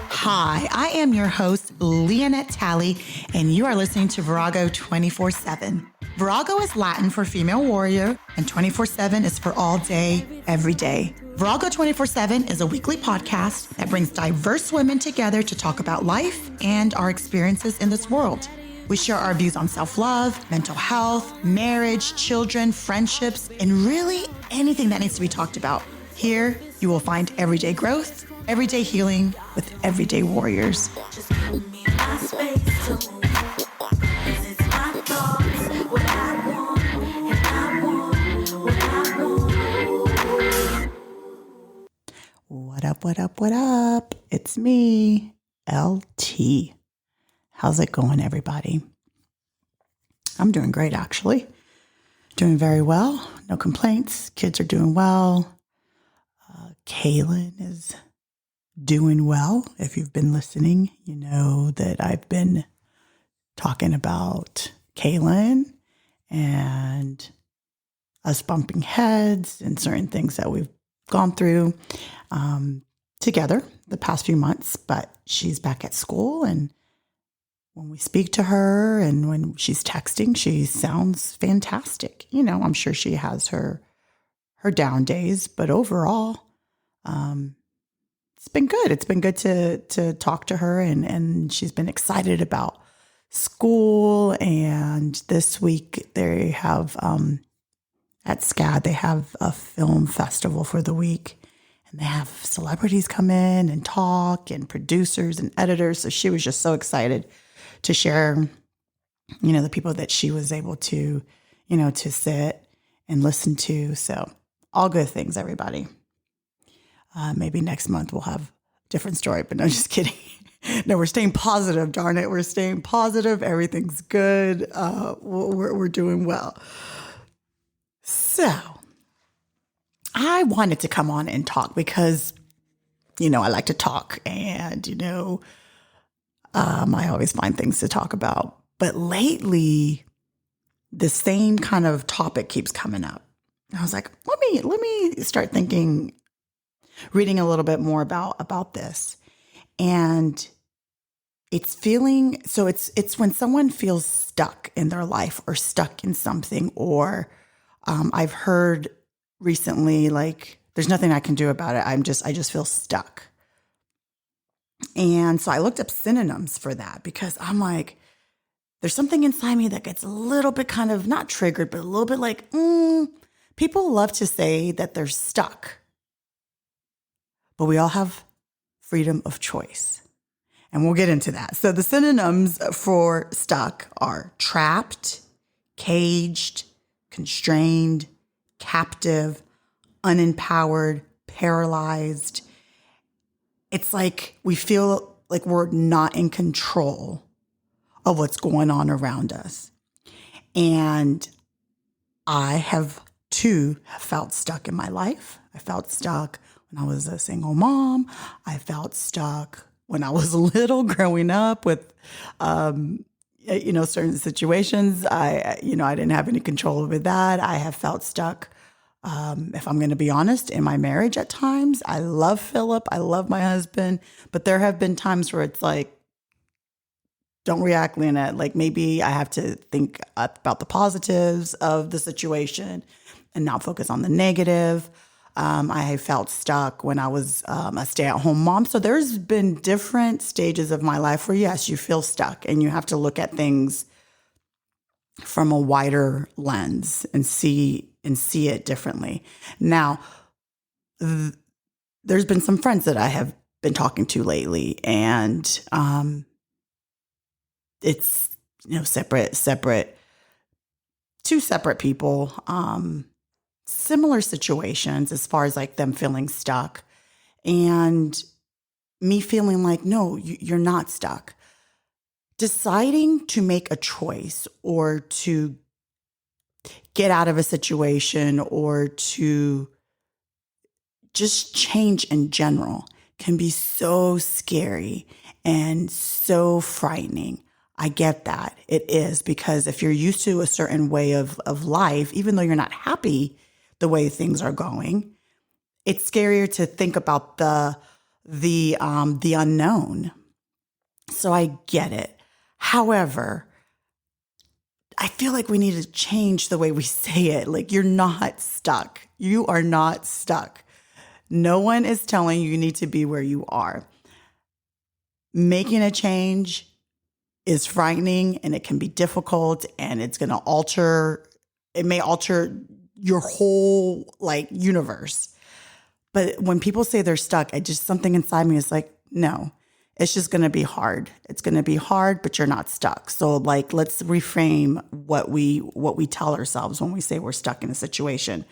Hi, I am your host, Leonette Talley, and you are listening to Virago 24/7. Virago is Latin for female warrior, and 24/7 is for all day, every day. Virago 24/7 is a weekly podcast that brings diverse women together to talk about life and our experiences in this world. We share our views on self-love, mental health, marriage, children, friendships, and really anything that needs to be talked about. Here, you will find everyday growth, everyday healing with everyday warriors. Just give me my space to move. 'Cause it's my thoughts, what I want, and I want what I want. What up, what up, what up? It's me, LT. How's it going, everybody? I'm doing great, actually. Doing very well. No complaints. Kids are doing well. Kaylin is doing well. If you've been listening, you know that I've been talking about Kaylin and us bumping heads and certain things that we've gone through together the past few months. But she's back at school, and when we speak to her and when she's texting, she sounds fantastic. You know, I'm sure she has her down days, but overall, it's been good. It's been good to talk to her, and she's been excited about school. And this week they have at SCAD, they have a film festival for the week, and they have celebrities come in and talk, and producers and editors. So she was just so excited to share, you know, the people that she was able to, you know, to sit and listen to. So all good things, everybody. Maybe next month we'll have a different story, but no, just kidding. No, we're staying positive. Darn it. We're staying positive. Everything's good. We're doing well. So I wanted to come on and talk because, you know, I like to talk, and, you know, I always find things to talk about. But lately, the same kind of topic keeps coming up. I was like, let me start thinking, reading a little bit more about this. And it's when someone feels stuck in their life or stuck in something, or I've heard recently, like, there's nothing I can do about it. I just feel stuck. And so I looked up synonyms for that, because I'm like, there's something inside me that gets a little bit kind of not triggered, but a little bit like, people love to say that they're stuck. But we all have freedom of choice. And we'll get into that. So the synonyms for stuck are trapped, caged, constrained, captive, unempowered, paralyzed. It's like we feel like we're not in control of what's going on around us. And I have too felt stuck in my life. I felt stuck when I was a single mom. I felt stuck when I was little growing up with, you know, certain situations. I didn't have any control over that. I have felt stuck, if I'm going to be honest, in my marriage at times. I love Philip. I love my husband. But there have been times where it's like, don't react, Leonette. Like, maybe I have to think about the positives of the situation and not focus on the negative. I have felt stuck when I was a stay-at-home mom. So there's been different stages of my life where, yes, you feel stuck, and you have to look at things from a wider lens and see it differently. Now, there's been some friends that I have been talking to lately, and it's, you know, two separate people, similar situations as far as like them feeling stuck, and me feeling like, no, you're not stuck. Deciding to make a choice, or to get out of a situation, or to just change in general, can be so scary and so frightening. I get that. It is, because if you're used to a certain way of life, even though you're not happy the way things are going, it's scarier to think about the the unknown. So I get it. However, I feel like we need to change the way we say it. Like, you're not stuck. You are not stuck. No one is telling you need to be where you are. Making a change is frightening, and it can be difficult, and it's going to it may alter your whole universe. But when people say they're stuck, something inside me is like, no, it's just going to be hard. It's going to be hard, but you're not stuck. So let's reframe what we tell ourselves when we say we're stuck in a situation.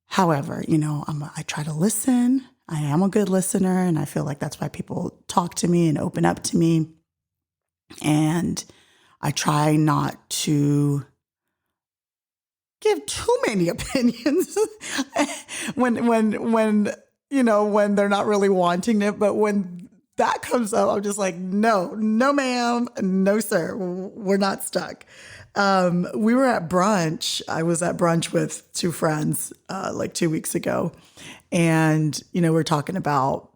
However, I try to listen. I am a good listener, and I feel like that's why people talk to me and open up to me. And I try not to give too many opinions when they're not really wanting it. But when that comes up, I'm just like, no, ma'am, no, sir, we're not stuck. We were at brunch. I was at brunch with two friends 2 weeks ago. And, we're talking about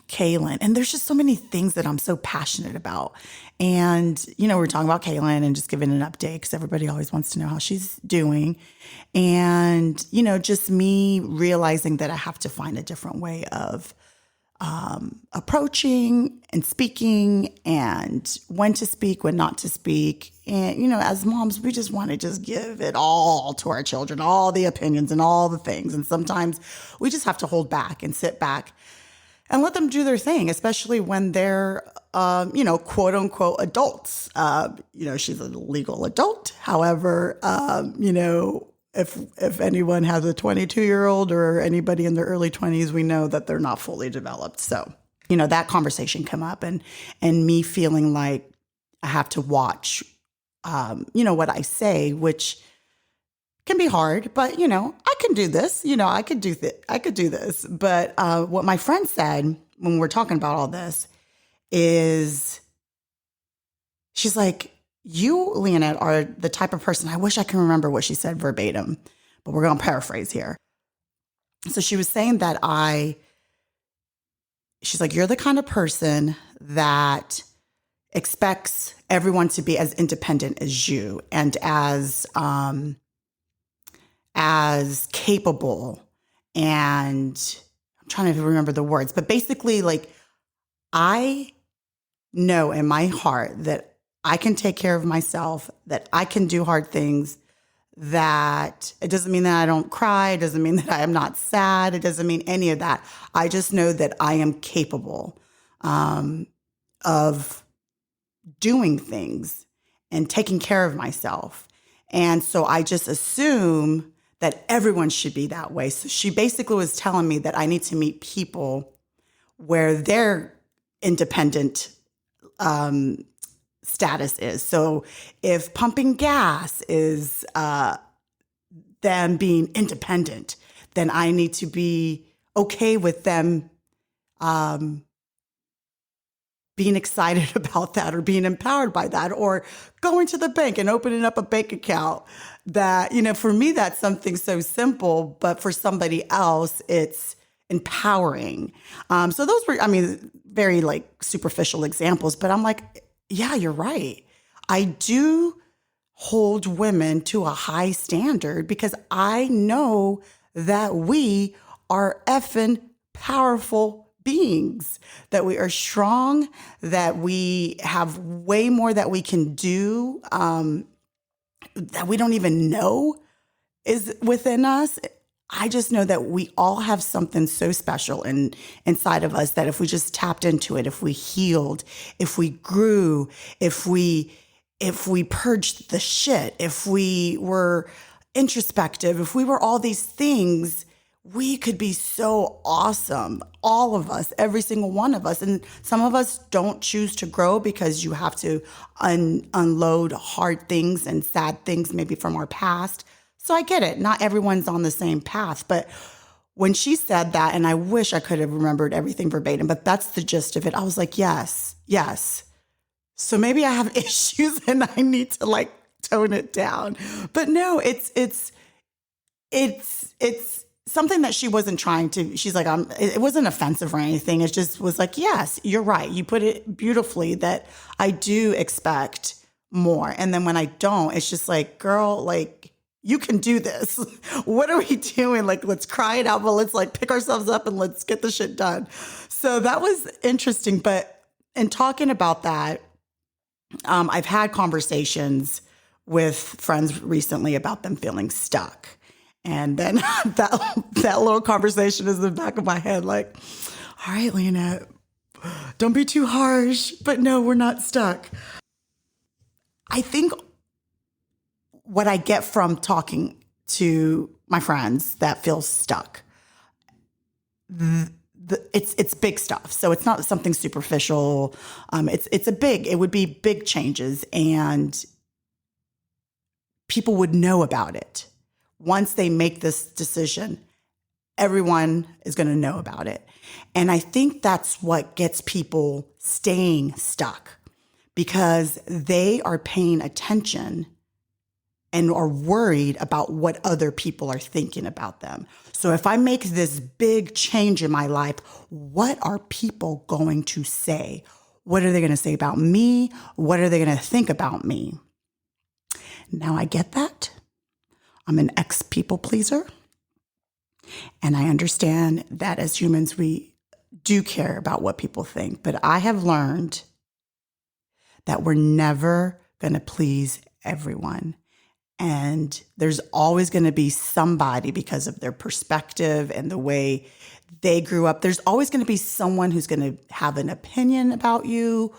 Kaylin. And there's just so many things that I'm so passionate about. And, we're talking about Kaylin and just giving an update because everybody always wants to know how she's doing. And, just me realizing that I have to find a different way of approaching and speaking, and when to speak, when not to speak. And, as moms, we just want to just give it all to our children, all the opinions and all the things. And sometimes we just have to hold back and sit back and let them do their thing, especially when they're, quote unquote adults. She's a legal adult. However, if anyone has a 22-year-old or anybody in their early 20s, we know that they're not fully developed. So, that conversation come up, and me feeling like I have to watch, what I say, which can be hard, but, I can do this, I could do this. But what my friend said when we're talking about all this is, she's like, you, Leonette, are the type of person, I wish I can remember what she said verbatim, but we're going to paraphrase here. So she was saying that she's like, you're the kind of person that expects everyone to be as independent as you and as capable. And I'm trying to remember the words, but basically, I know in my heart that I can take care of myself, that I can do hard things, that it doesn't mean that I don't cry. It doesn't mean that I am not sad. It doesn't mean any of that. I just know that I am capable of doing things and taking care of myself. And so I just assume that everyone should be that way. So she basically was telling me that I need to meet people where their independent status is. So if pumping gas is them being independent, then I need to be okay with them being excited about that, or being empowered by that, or going to the bank and opening up a bank account. That, for me, that's something so simple, but for somebody else, it's empowering. So those were, very superficial examples, but I'm like, yeah, you're right. I do hold women to a high standard because I know that we are effing powerful beings, that we are strong, that we have way more that we can do, that we don't even know is within us. I just know that we all have something so special inside of us that if we just tapped into it, if we healed, if we grew, if we purged the shit, if we were introspective, if we were all these things, we could be so awesome. All of us, every single one of us. And some of us don't choose to grow because you have to unload hard things and sad things maybe from our past. So I get it. Not everyone's on the same path. But when she said that, and I wish I could have remembered everything verbatim, but that's the gist of it. I was like, yes. So maybe I have issues and I need to tone it down. But no, it's something that she wasn't trying to, she's like, it wasn't offensive or anything. It just was like, yes, you're right. You put it beautifully that I do expect more. And then when I don't, it's just like, girl, like, you can do this. What are we doing? Like, let's cry it out, but let's like pick ourselves up and let's get the shit done. So that was interesting. But in talking about that, I've had conversations with friends recently about them feeling stuck. And then that little conversation is in the back of my head, like, all right, Leonette, don't be too harsh, but no, we're not stuck. I think what I get from talking to my friends that feel stuck, it's big stuff. So it's not something superficial. It would be big changes, and people would know about it. Once they make this decision, everyone is going to know about it. And I think that's what gets people staying stuck, because they are paying attention and are worried about what other people are thinking about them. So if I make this big change in my life, what are people going to say? What are they going to say about me? What are they going to think about me? Now I get that. I'm an ex-people pleaser. And I understand that as humans, we do care about what people think. But I have learned that we're never going to please everyone. And there's always going to be somebody, because of their perspective and the way they grew up, there's always going to be someone who's going to have an opinion about you,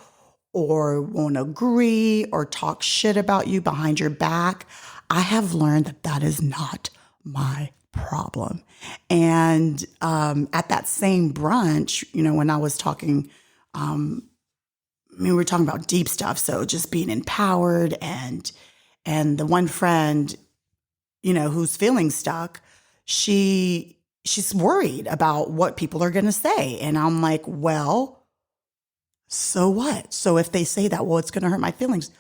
or won't agree, or talk shit about you behind your back. I have learned that that is not my problem. And at that same brunch, when I was talking, we were talking about deep stuff. So just being empowered, and the one friend, who's feeling stuck, she's worried about what people are going to say. And I'm like, well, so what? So if they say that, well, it's going to hurt my feelings.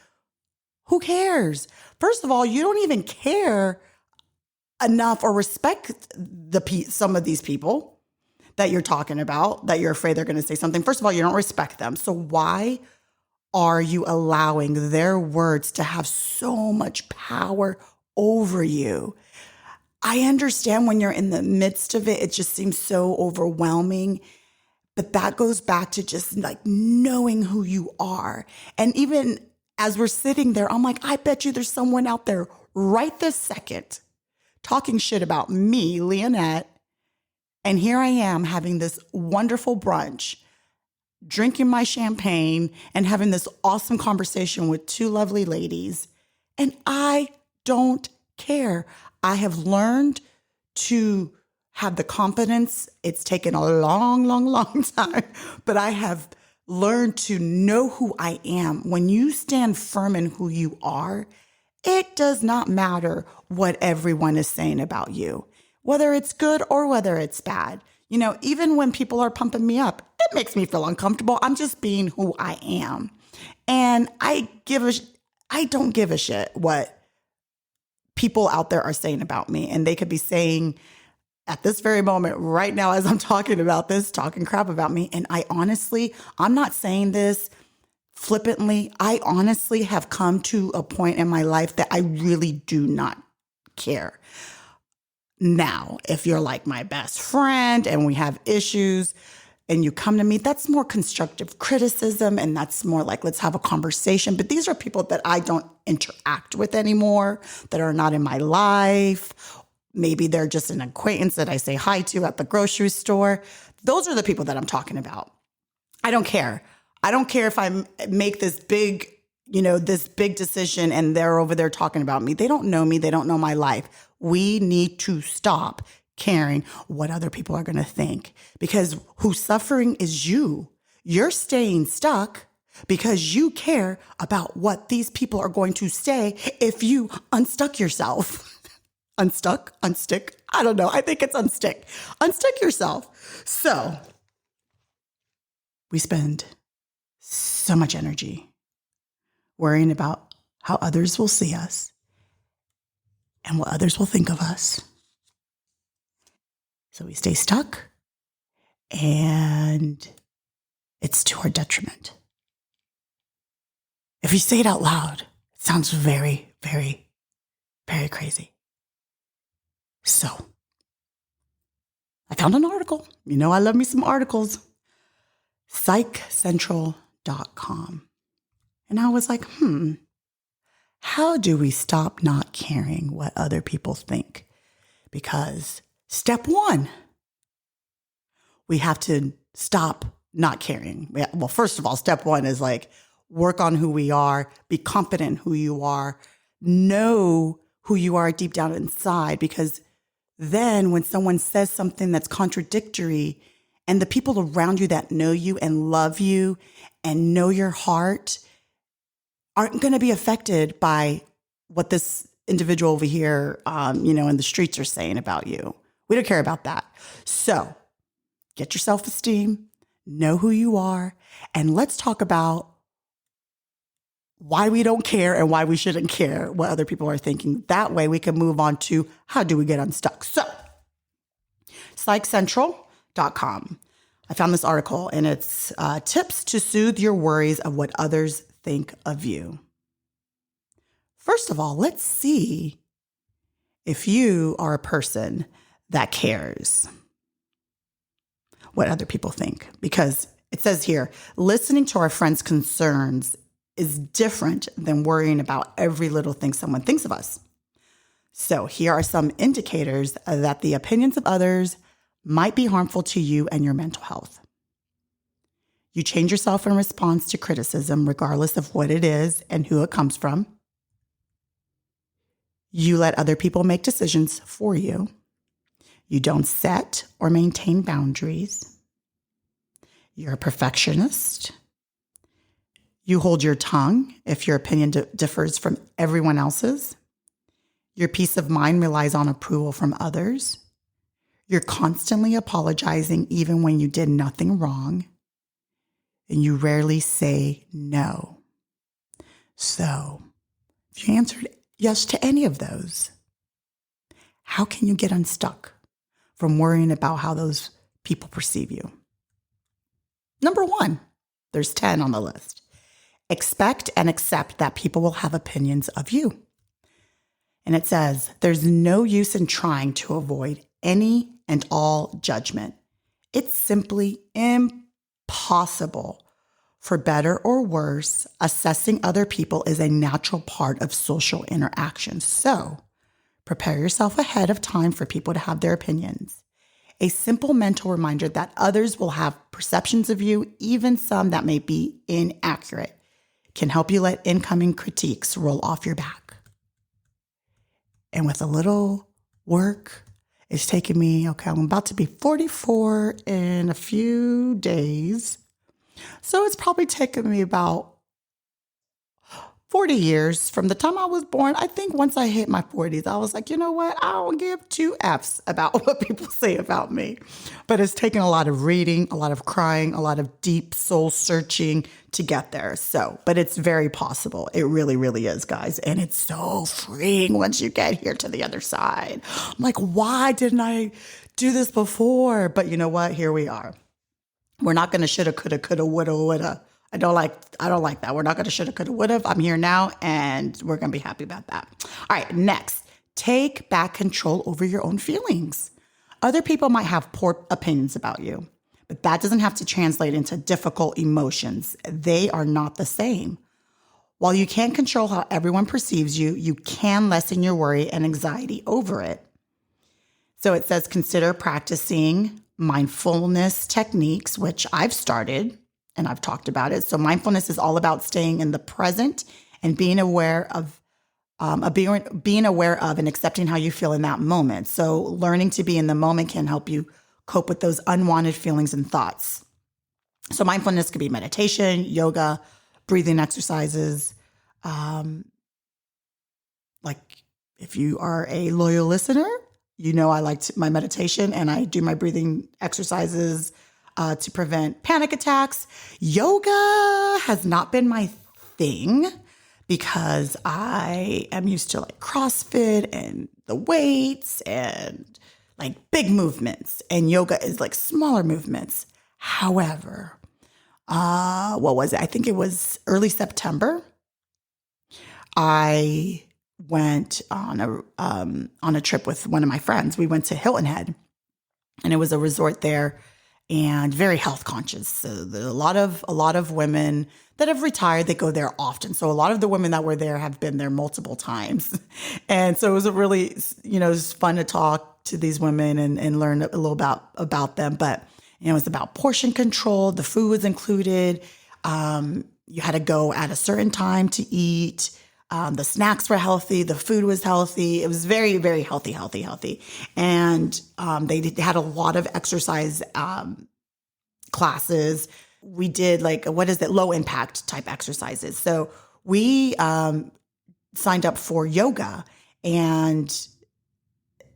Who cares? First of all, you don't even care enough or respect some of these people that you're talking about, that you're afraid they're going to say something. First of all, you don't respect them. So why are you allowing their words to have so much power over you? I understand when you're in the midst of it, it just seems so overwhelming. But that goes back to just like knowing who you are. And even as we're sitting there, I'm like, I bet you there's someone out there right this second talking shit about me, Leonette. And here I am having this wonderful brunch, drinking my champagne and having this awesome conversation with two lovely ladies. And I don't care. I have learned to have the confidence. It's taken a long, long, long time, but I have learned to know who I am. When you stand firm in who you are, it does not matter what everyone is saying about you, whether it's good or whether it's bad. Even when people are pumping me up, it makes me feel uncomfortable. I'm just being who I am. And I don't give a shit what people out there are saying about me. And they could be saying at this very moment, right now, as I'm talking about this, talking crap about me. And I'm not saying this flippantly. I honestly have come to a point in my life that I really do not care. Now, if you're like my best friend and we have issues and you come to me, that's more constructive criticism, and that's more like, let's have a conversation. But these are people that I don't interact with anymore, that are not in my life. Maybe they're just an acquaintance that I say hi to at the grocery store. Those are the people that I'm talking about. I don't care. I don't care if I make this big decision and they're over there talking about me. They don't know me. They don't know my life. We need to stop caring what other people are going to think, because who's suffering is you. You're staying stuck because you care about what these people are going to say if you unstuck yourself. Unstick. I don't know. I think it's unstick. Unstick yourself. So we spend so much energy worrying about how others will see us and what others will think of us. So we stay stuck, and it's to our detriment. If you say it out loud, it sounds very, very, very crazy. So I found an article. You know, I love me some articles. PsychCentral.com. And I was like, how do we stop not caring what other people think? Because step one, we have to stop not caring. Well, first of all, step one is like work on who we are, be confident in who you are, know who you are deep down inside, because then when someone says something that's contradictory and the people around you that know you and love you and know your heart aren't going to be affected by what this individual over here, in the streets are saying about you. We don't care about that. So get your self-esteem, know who you are, and let's talk about why we don't care and why we shouldn't care what other people are thinking. That way we can move on to how do we get unstuck. So PsychCentral.com. I found this article and it's tips to soothe your worries of what others think of you. First of all, let's see if you are a person that cares what other people think. Because it says here, listening to our friends' concerns is different than worrying about every little thing someone thinks of us. So here are some indicators that the opinions of others might be harmful to you and your mental health. You change yourself in response to criticism, regardless of what it is and who it comes from. You let other people make decisions for you. You don't set or maintain boundaries. You're a perfectionist. You hold your tongue if your opinion differs from everyone else's. Your peace of mind relies on approval from others. You're constantly apologizing even when you did nothing wrong. And you rarely say no. So, if you answered yes to any of those, how can you get unstuck from worrying about how those people perceive you? Number one, there's 10 on the list. Expect and accept that people will have opinions of you. And it says, there's no use in trying to avoid any and all judgment. It's simply impossible. For better or worse, assessing other people is a natural part of social interaction. So prepare yourself ahead of time for people to have their opinions. A simple mental reminder that others will have perceptions of you, even some that may be inaccurate, can help you let incoming critiques roll off your back. And with a little work, it's taken me, I'm about to be 44 in a few days. So it's probably taken me about 40 years from the time I was born. I think once I hit my 40s, I was like, you know what? I don't give two F's about what people say about me. But it's taken a lot of reading, a lot of crying, a lot of deep soul searching to get there. But it's very possible. It really, really is, guys. And it's so freeing once you get here to the other side. I'm like, why didn't I do this before? But you know what? Here we are. We're not going to shoulda, coulda, woulda. I don't like that. We're not going to shoulda, coulda, woulda. I'm here now, and we're going to be happy about that. All right, next, take back control over your own feelings. Other people might have poor opinions about you, but that doesn't have to translate into difficult emotions. They are not the same. While you can't control how everyone perceives you, you can lessen your worry and anxiety over it. So it says, consider practicing mindfulness techniques, which I've started and I've talked about it. So mindfulness is all about staying in the present and being aware of and accepting how you feel in that moment. So learning to be in the moment can help you cope with those unwanted feelings and thoughts. So mindfulness could be meditation, yoga, breathing exercises. Like if you are a loyal listener, you know I like my meditation and I do my breathing exercises to prevent panic attacks. Yoga has not been my thing because I am used to like CrossFit and the weights and like big movements and yoga is like smaller movements. However, what was it? I think it was early September. I went on a trip with one of my friends. We went to Hilton Head, and it was a resort there, and very health conscious. So there are a lot of women that have retired. They go there often. So a lot of the women that were there have been there multiple times, and so it was a really it was fun to talk to these women and learn a little about them. But it was about portion control. The food was included. You had to go at a certain time to eat. The snacks were healthy. The food was healthy. It was very, very healthy. And they had a lot of exercise classes. We did low impact type exercises. So we signed up for yoga, and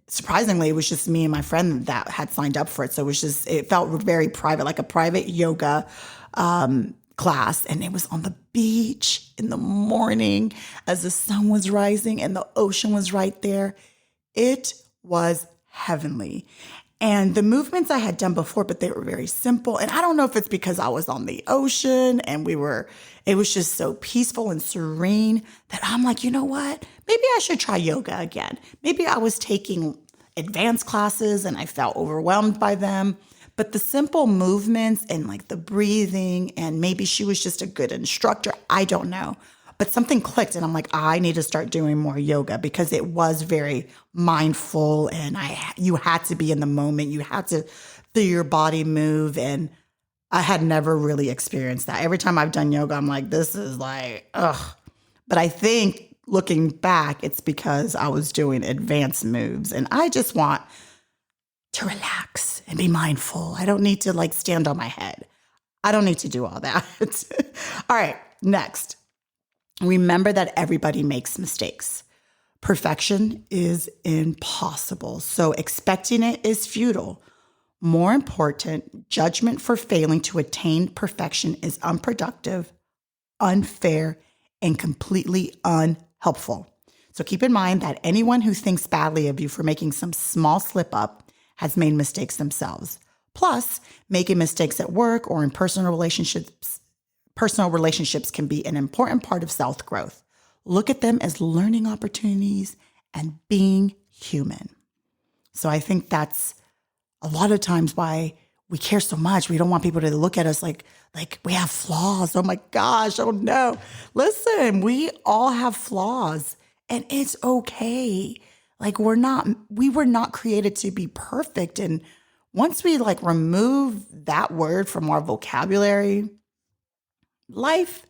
surprisingly, it was just me and my friend that had signed up for it. So it felt very private, like a private yoga class. And it was on the beach in the morning as the sun was rising and the ocean was right there. It was heavenly. And the movements I had done before, but they were very simple. And I don't know if it's because I was on the ocean and it was just so peaceful and serene that I'm like, you know what? Maybe I should try yoga again. Maybe I was taking advanced classes and I felt overwhelmed by them. But the simple movements and like the breathing, and maybe she was just a good instructor, I don't know. But something clicked and I'm like, I need to start doing more yoga because it was very mindful and you had to be in the moment. You had to feel your body move. And I had never really experienced that. Every time I've done yoga, I'm like, this is like, ugh. But I think looking back, it's because I was doing advanced moves and I just want to relax and be mindful. I don't need to like stand on my head. I don't need to do all that. All right, next. Remember that everybody makes mistakes. Perfection is impossible, so expecting it is futile. More important, judgment for failing to attain perfection is unproductive, unfair, and completely unhelpful. So keep in mind that anyone who thinks badly of you for making some small slip up has made mistakes themselves. Plus, making mistakes at work or in personal relationships can be an important part of self-growth. Look at them as learning opportunities and being human. So I think that's a lot of times why we care so much. We don't want people to look at us like we have flaws. Oh my gosh, oh no. Listen, we all have flaws and it's okay. Like we were not created to be perfect. And once we like remove that word from our vocabulary, life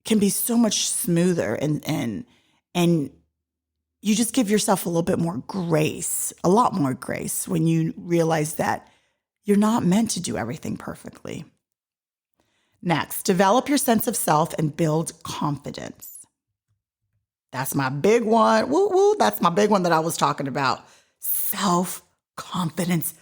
can be so much smoother and you just give yourself a little bit more grace, a lot more grace when you realize that you're not meant to do everything perfectly. Next, develop your sense of self and build confidence. That's my big one. Woo woo. That's my big one that I was talking about. Self-confidence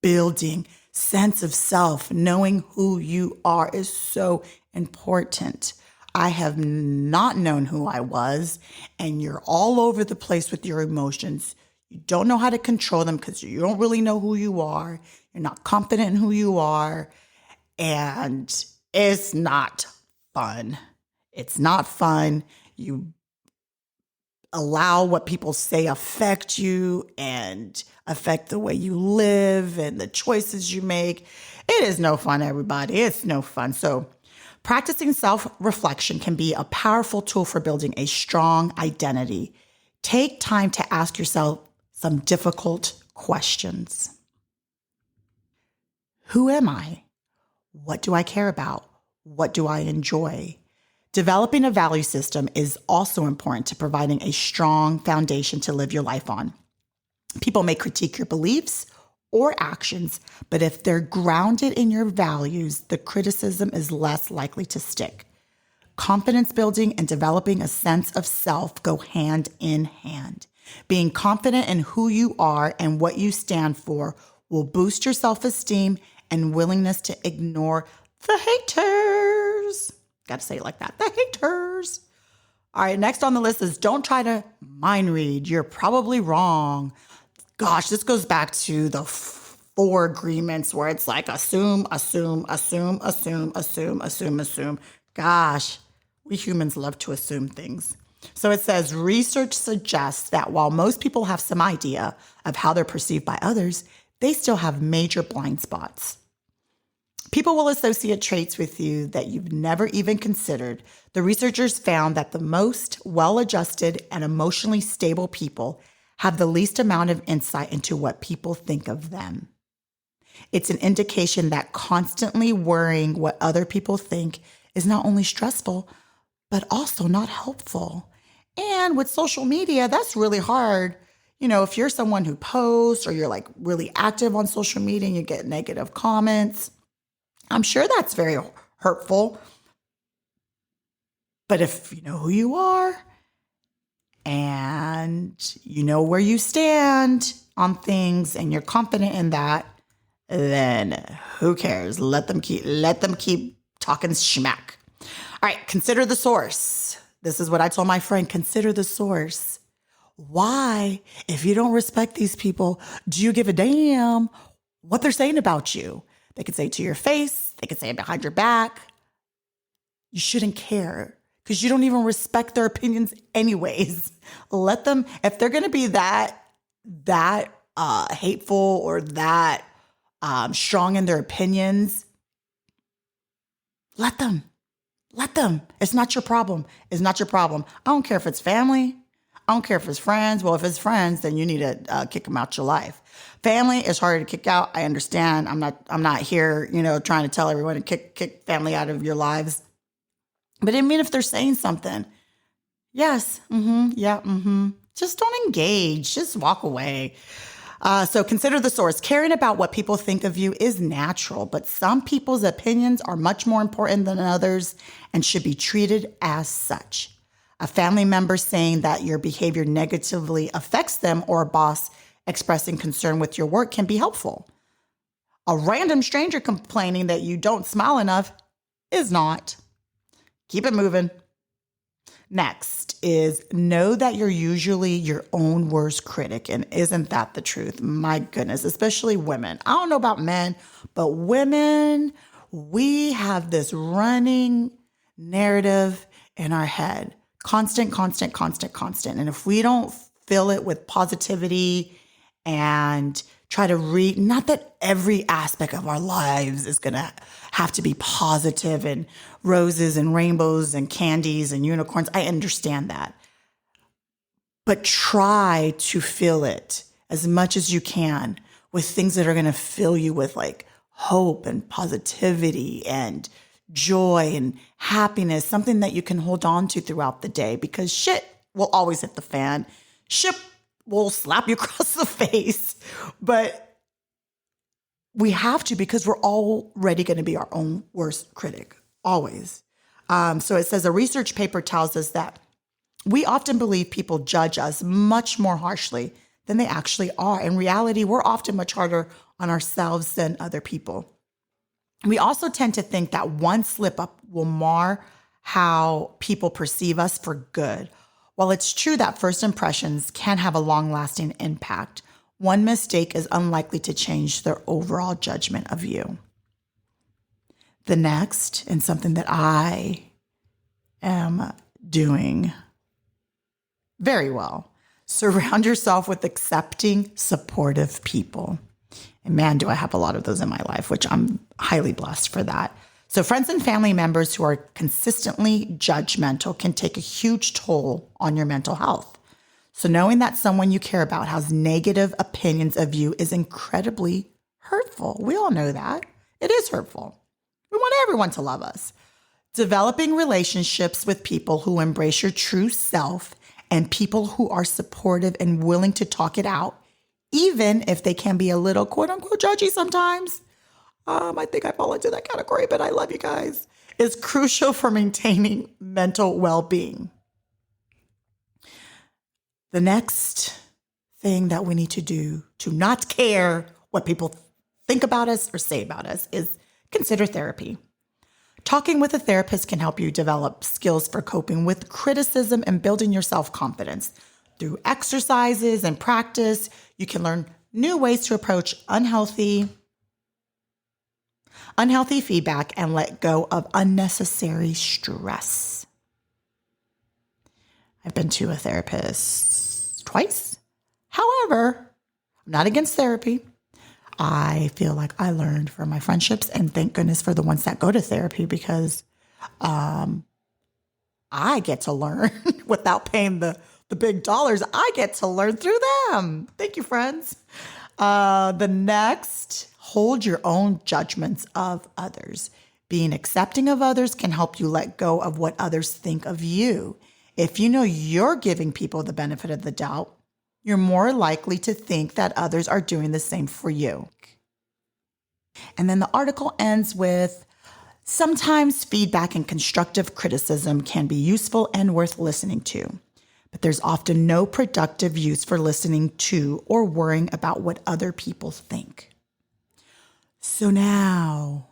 building, sense of self, knowing who you are is so important. I have not known who I was, and you're all over the place with your emotions. You don't know how to control them because you don't really know who you are. You're not confident in who you are, and it's not fun. It's not fun. You allow what people say affect you and affect the way you live and the choices you make. It is no fun, everybody. It's no fun. So practicing self-reflection can be a powerful tool for building a strong identity. Take time to ask yourself some difficult questions. Who am I? What do I care about? What do I enjoy? Developing a value system is also important to providing a strong foundation to live your life on. People may critique your beliefs or actions, but if they're grounded in your values, the criticism is less likely to stick. Confidence building and developing a sense of self go hand in hand. Being confident in who you are and what you stand for will boost your self-esteem and willingness to ignore the haters. Got to say it like that. The haters. All right, next on the list is don't try to mind read. You're probably wrong. Gosh, this goes back to the four agreements where it's like assume, assume, assume, assume, assume, assume, assume. Gosh, we humans love to assume things. So it says research suggests that while most people have some idea of how they're perceived by others, they still have major blind spots. People will associate traits with you that you've never even considered. The researchers found that the most well-adjusted and emotionally stable people have the least amount of insight into what people think of them. It's an indication that constantly worrying what other people think is not only stressful, but also not helpful. And with social media, that's really hard. If you're someone who posts or you're like really active on social media and you get negative comments, I'm sure that's very hurtful. But if you know who you are and you know where you stand on things and you're confident in that, then who cares? Let them keep talking schmack. All right, consider the source. This is what I told my friend, consider the source. Why, if you don't respect these people, do you give a damn what they're saying about you? They could say it to your face. They could say it behind your back. You shouldn't care because you don't even respect their opinions anyways. Let them, if they're going to be that hateful or that strong in their opinions, let them. It's not your problem. It's not your problem. I don't care if it's family. I don't care if it's friends. Well, if it's friends, then you need to kick them out your life. Family is harder to kick out. I understand. I'm not here, trying to tell everyone to kick family out of your lives. But I mean, if they're saying something, yes, just don't engage. Just walk away. So consider the source. Caring about what people think of you is natural, but some people's opinions are much more important than others and should be treated as such. A family member saying that your behavior negatively affects them or a boss expressing concern with your work can be helpful. A random stranger complaining that you don't smile enough is not. Keep it moving. Next is know that you're usually your own worst critic. And isn't that the truth? My goodness, especially women. I don't know about men, but women, we have this running narrative in our head. Constant. And if we don't fill it with positivity and try to read, not that every aspect of our lives is going to have to be positive and roses and rainbows and candies and unicorns. I understand that. But try to fill it as much as you can with things that are going to fill you with like hope and positivity and joy and happiness, something that you can hold on to throughout the day, because shit will always hit the fan. Shit will slap you across the face, but we have to, because we're already going to be our own worst critic, always. So it says a research paper tells us that we often believe people judge us much more harshly than they actually are. In reality, we're often much harder on ourselves than other people. We also tend to think that one slip up will mar how people perceive us for good. While it's true that first impressions can have a long-lasting impact, one mistake is unlikely to change their overall judgment of you. The next, and something that I am doing very well, surround yourself with accepting, supportive people. And man, do I have a lot of those in my life, which I'm highly blessed for that. So friends and family members who are consistently judgmental can take a huge toll on your mental health. So knowing that someone you care about has negative opinions of you is incredibly hurtful. We all know that. It is hurtful. We want everyone to love us. Developing relationships with people who embrace your true self and people who are supportive and willing to talk it out, even if they can be a little quote unquote judgy sometimes. I think I fall into that category, but I love you guys. Is crucial for maintaining mental well-being. The next thing that we need to do to not care what people think about us or say about us is consider therapy. Talking with a therapist can help you develop skills for coping with criticism and building your self-confidence. Through exercises and practice, you can learn new ways to approach unhealthy feedback and let go of unnecessary stress. I've been to a therapist twice. However, I'm not against therapy. I feel like I learned from my friendships, and thank goodness for the ones that go to therapy, because I get to learn without paying the big dollars. I get to learn through them. Thank you, friends. The next, hold your own judgments of others. Being accepting of others can help you let go of what others think of you. If you know you're giving people the benefit of the doubt, you're more likely to think that others are doing the same for you. And then the article ends with, sometimes feedback and constructive criticism can be useful and worth listening to, but there's often no productive use for listening to or worrying about what other people think. So now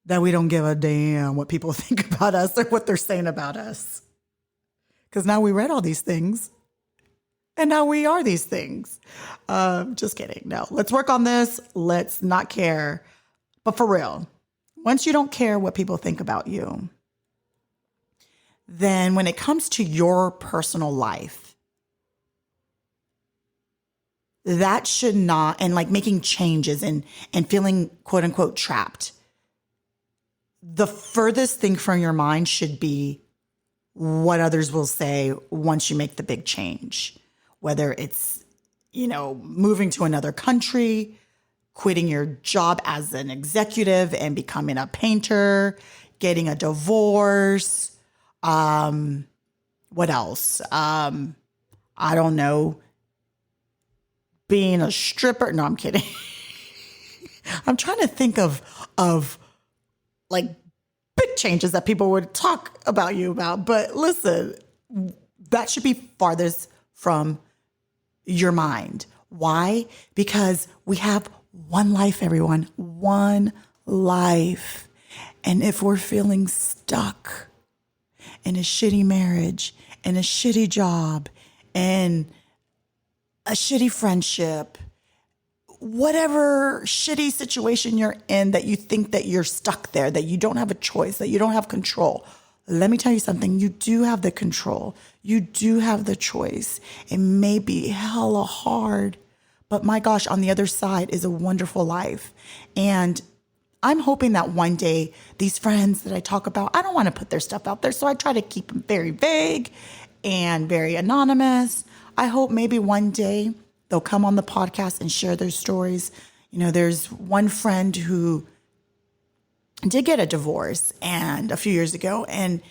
that we don't give a damn what people think about us or what they're saying about us, because now we read all these things and now we are these things. Just kidding. No, let's work on this. Let's not care. But for real, once you don't care what people think about you, then when it comes to your personal life, that should not, and like making changes and feeling quote unquote trapped, the furthest thing from your mind should be what others will say once you make the big change, whether it's, moving to another country, quitting your job as an executive and becoming a painter, getting a divorce. What else? I don't know. Being a stripper. No, I'm kidding. I'm trying to think of like big changes that people would talk about you about. But listen, that should be farthest from your mind. Why? Because we have one life, everyone, one life. And if we're feeling stuck in a shitty marriage, in a shitty job, in a shitty friendship, whatever shitty situation you're in that you think that you're stuck there, that you don't have a choice, that you don't have control, let me tell you something. You do have the control. You do have the choice. It may be hella hard, but my gosh, on the other side is a wonderful life. And I'm hoping that one day these friends that I talk about, I don't want to put their stuff out there, so I try to keep them very vague and very anonymous. I hope maybe one day they'll come on the podcast and share their stories. There's one friend who did get a divorce and a few years ago, and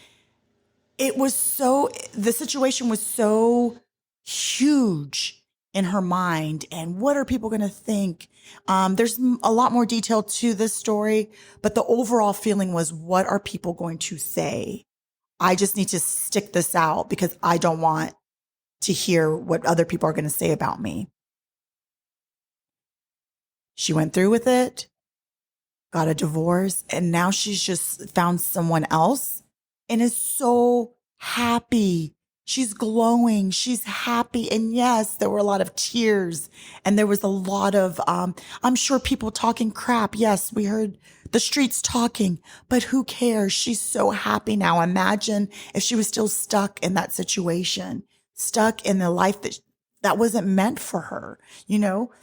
the situation was so huge in her mind. And what are people going to think? There's a lot more detail to this story, but the overall feeling was, what are people going to say? I just need to stick this out because I don't want to hear what other people are going to say about me. She went through with it, got a divorce, and now she's just found someone else and is so happy. She's glowing. She's happy. And yes, there were a lot of tears and there was a lot of, I'm sure people talking crap. Yes, we heard the streets talking, but who cares? She's so happy now. Imagine if she was still stuck in that situation, stuck in the life that wasn't meant for her.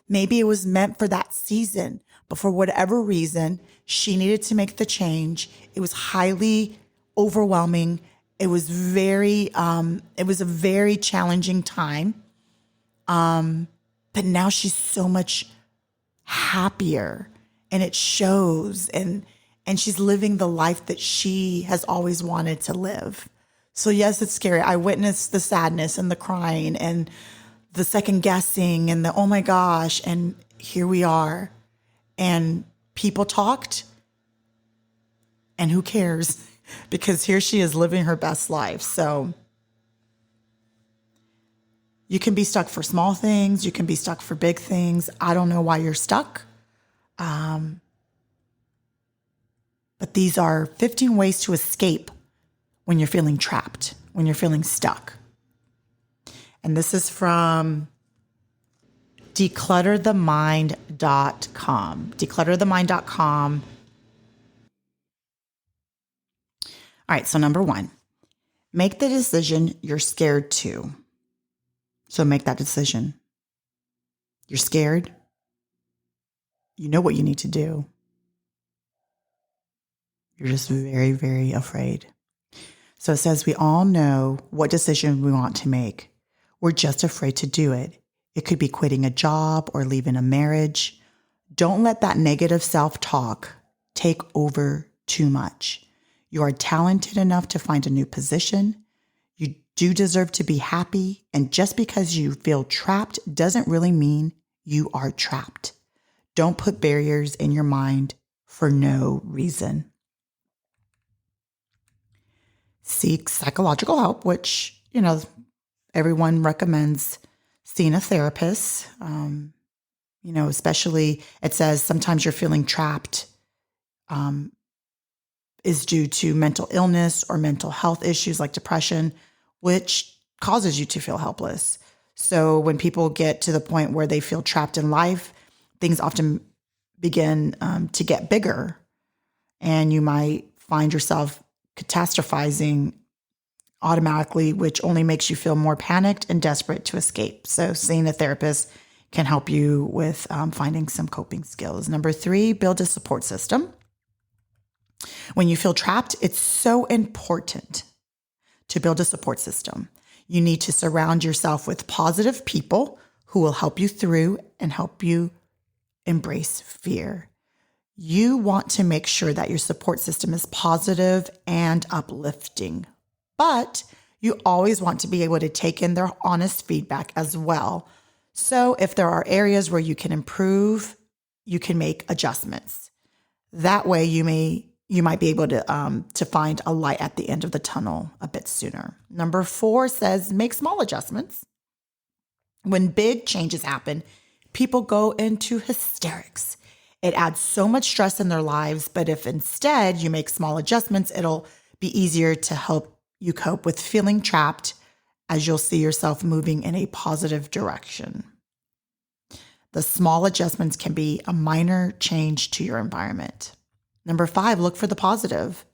Maybe it was meant for that season, but for whatever reason, she needed to make the change. It was highly overwhelming. It was a very challenging time. But now she's so much happier and it shows, and she's living the life that she has always wanted to live. So yes, it's scary. I witnessed the sadness and the crying and the second guessing and the, oh my gosh. And here we are, and people talked, and who cares? Because here she is living her best life. So you can be stuck for small things. You can be stuck for big things. I don't know why you're stuck. But these are 15 ways to escape when you're feeling trapped, when you're feeling stuck. And this is from declutterthemind.com. Declutterthemind.com. All right, so number 1, make the decision you're scared to. So make that decision. You're scared. You know what you need to do. You're just very, very afraid. So it says we all know what decision we want to make. We're just afraid to do it. It could be quitting a job or leaving a marriage. Don't let that negative self-talk take over too much. You are talented enough to find a new position. You do deserve to be happy. And just because you feel trapped doesn't really mean you are trapped. Don't put barriers in your mind for no reason. Seek psychological help, which, everyone recommends seeing a therapist. Especially it says sometimes you're feeling trapped is due to mental illness or mental health issues like depression, which causes you to feel helpless. So when people get to the point where they feel trapped in life, things often begin to get bigger, and you might find yourself catastrophizing automatically, which only makes you feel more panicked and desperate to escape. So seeing a therapist can help you with finding some coping skills. Number 3, build a support system. When you feel trapped, it's so important to build a support system. You need to surround yourself with positive people who will help you through and help you embrace fear. You want to make sure that your support system is positive and uplifting, but you always want to be able to take in their honest feedback as well. So if there are areas where you can improve, you can make adjustments. That way you might be able to find a light at the end of the tunnel a bit sooner. Number 4 says make small adjustments. When big changes happen, people go into hysterics. It adds so much stress in their lives, but if instead you make small adjustments, it'll be easier to help you cope with feeling trapped as you'll see yourself moving in a positive direction. The small adjustments can be a minor change to your environment. Number 5, look for the positive.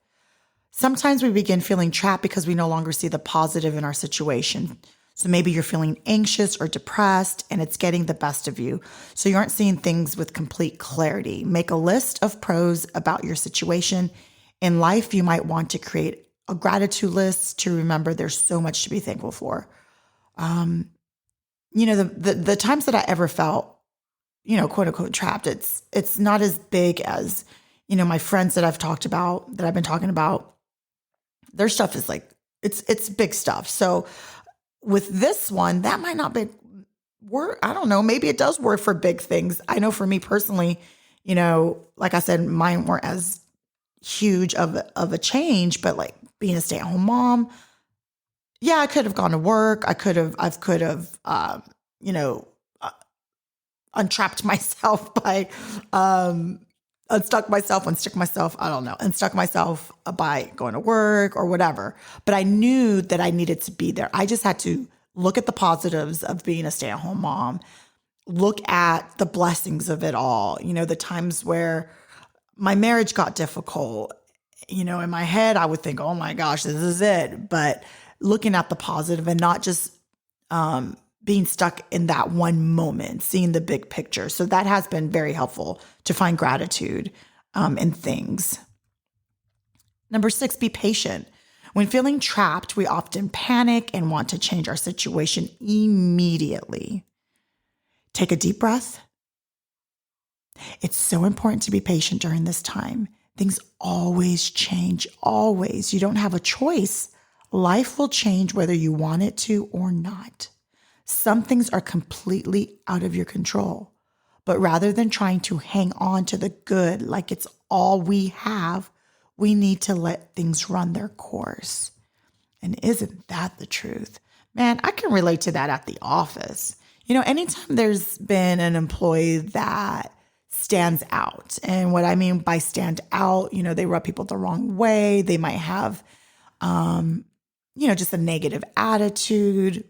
Sometimes we begin feeling trapped because we no longer see the positive in our situation. So maybe you're feeling anxious or depressed and it's getting the best of you. So you aren't seeing things with complete clarity. Make a list of pros about your situation. In life, you might want to create a gratitude list to remember there's so much to be thankful for. The times that I ever felt, quote unquote trapped, it's not as big as, my friends that I've been talking about, their stuff is like, it's big stuff. So with this one, that might not be work. I don't know. Maybe it does work for big things. I know for me personally, like I said, mine weren't as huge of a change, but like being a stay-at-home mom, yeah, I could have gone to work. I could have, untrapped myself by, unstuck myself, I don't know, unstuck myself by going to work or whatever. But I knew that I needed to be there. I just had to look at the positives of being a stay-at-home mom, look at the blessings of it all, the times where my marriage got difficult. In my head, I would think, oh my gosh, this is it. But looking at the positive and not just being stuck in that one moment, seeing the big picture. So that has been very helpful to find gratitude in things. Number 6, be patient. When feeling trapped, we often panic and want to change our situation immediately. Take a deep breath. It's so important to be patient during this time. Things always change, always. You don't have a choice. Life will change whether you want it to or not. Some things are completely out of your control. But rather than trying to hang on to the good like it's all we have, we need to let things run their course. And isn't that the truth? Man, I can relate to that at the office. Anytime there's been an employee that stands out, and what I mean by stand out, they rub people the wrong way. They might have, just a negative attitude.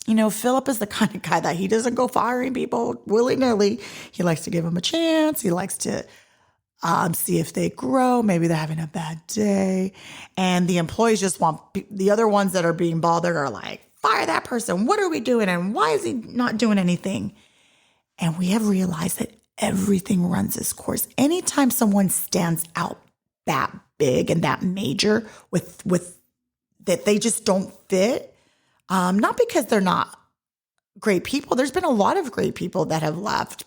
Philip is the kind of guy that he doesn't go firing people willy-nilly. He likes to give them a chance. He likes to see if they grow. Maybe they're having a bad day. And the employees just want the other ones that are being bothered are like, fire that person. What are we doing? And why is he not doing anything? And we have realized that everything runs its course. Anytime someone stands out that big and that major with that they just don't fit, not because they're not great people. There's been a lot of great people that have left,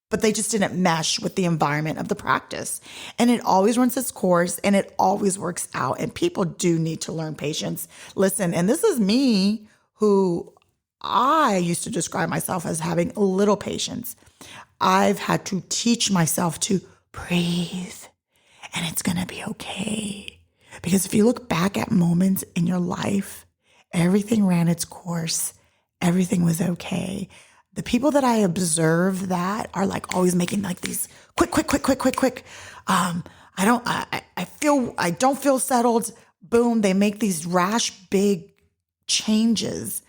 but they just didn't mesh with the environment of the practice. And it always runs its course and it always works out. And people do need to learn patience. Listen, and this is me who I used to describe myself as having little patience. I've had to teach myself to breathe and it's going to be okay. Because if you look back at moments in your life, everything ran its course. Everything was okay. The people that I observe that are like always making like these quick. I don't feel settled. Boom. They make these rash, big changes.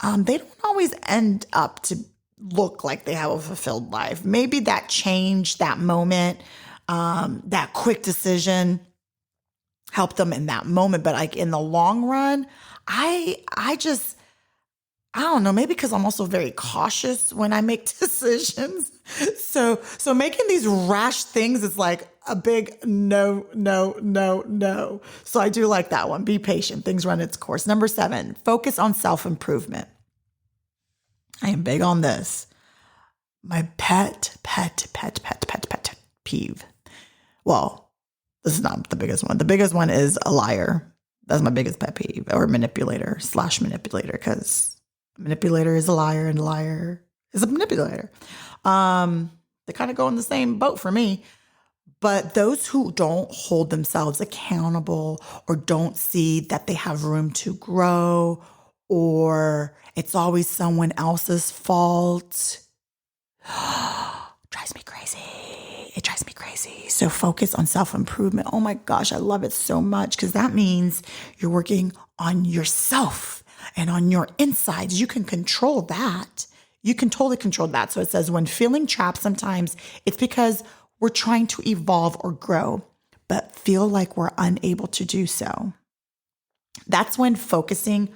They don't always end up to look like they have a fulfilled life. Maybe that change, that moment, that quick decision helped them in that moment. But like in the long run, I don't know, maybe because I'm also very cautious when I make decisions. So making these rash things is like a big no. So I do like that one. Be patient. Things run its course. Number 7, focus on self-improvement. I am big on this. My pet peeve. Well, this is not the biggest one. The biggest one is a liar. That's my biggest pet peeve, or manipulator because manipulator is a liar and a liar is a manipulator. They kind of go in the same boat for me. But those who don't hold themselves accountable or don't see that they have room to grow, or it's always someone else's fault, drives me crazy. It drives me crazy. So focus on self-improvement. Oh my gosh, I love it so much because that means you're working on yourself and on your insides. You can control that. You can totally control that. So it says when feeling trapped, sometimes it's because we're trying to evolve or grow, but feel like we're unable to do so. That's when focusing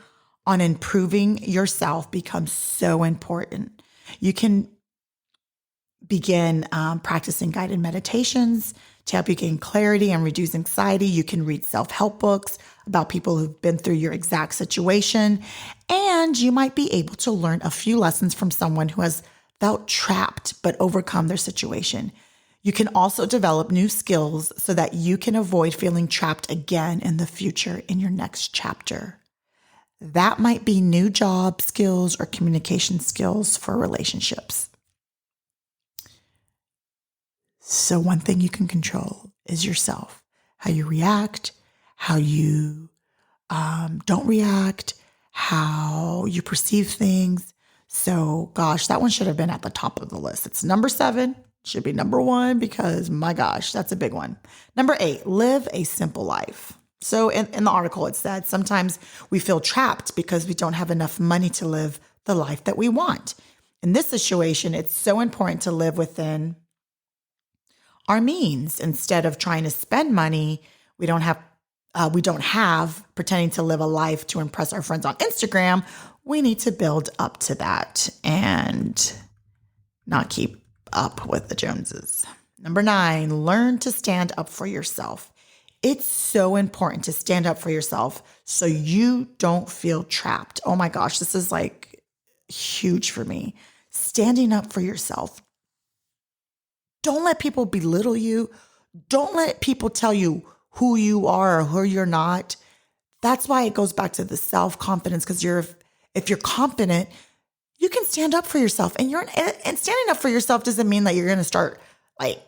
on improving yourself becomes so important. You can begin practicing guided meditations to help you gain clarity and reduce anxiety. You can read self-help books about people who've been through your exact situation. And you might be able to learn a few lessons from someone who has felt trapped but overcome their situation. You can also develop new skills so that you can avoid feeling trapped again in the future in your next chapter. That might be new job skills or communication skills for relationships. So one thing you can control is yourself, how you react, how you don't react, how you perceive things. So gosh, that one should have been at the top of the list. It's number 7, should be number 1 because my gosh, that's a big one. Number 8, live a simple life. So in the article, it said sometimes we feel trapped because we don't have enough money to live the life that we want. In this situation, it's so important to live within our means instead of trying to spend money we don't have pretending to live a life to impress our friends on Instagram. We need to build up to that and not keep up with the Joneses. Number 9, learn to stand up for yourself. It's so important to stand up for yourself so you don't feel trapped. Oh my gosh, this is like huge for me. Standing up for yourself. Don't let people belittle you. Don't let people tell you who you are or who you're not. That's why it goes back to the self-confidence, because if you're confident, you can stand up for yourself. And standing up for yourself doesn't mean that you're going to start like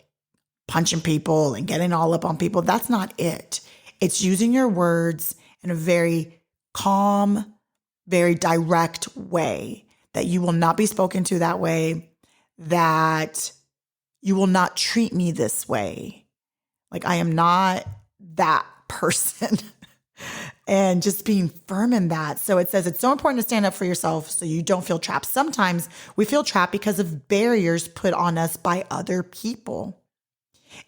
punching people and getting all up on people. That's not it. It's using your words in a very calm, very direct way that you will not be spoken to that way, that you will not treat me this way. Like I am not that person. and just being firm in that. So it says it's so important to stand up for yourself so you don't feel trapped. Sometimes we feel trapped because of barriers put on us by other people.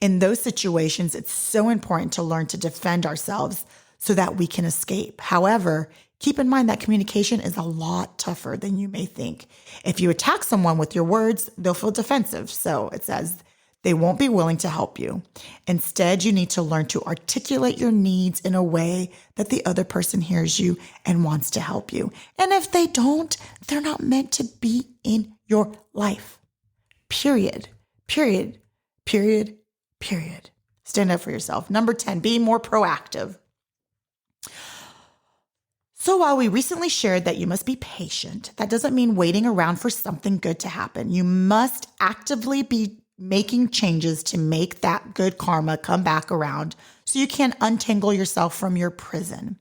In those situations, it's so important to learn to defend ourselves so that we can escape. However, keep in mind that communication is a lot tougher than you may think. If you attack someone with your words, they'll feel defensive. So it says they won't be willing to help you. Instead, you need to learn to articulate your needs in a way that the other person hears you and wants to help you. And if they don't, they're not meant to be in your life. Period. Period. Period. Period. Stand up for yourself. Number 10, be more proactive. So while we recently shared that you must be patient, that doesn't mean waiting around for something good to happen. You must actively be making changes to make that good karma come back around so you can untangle yourself from your prison.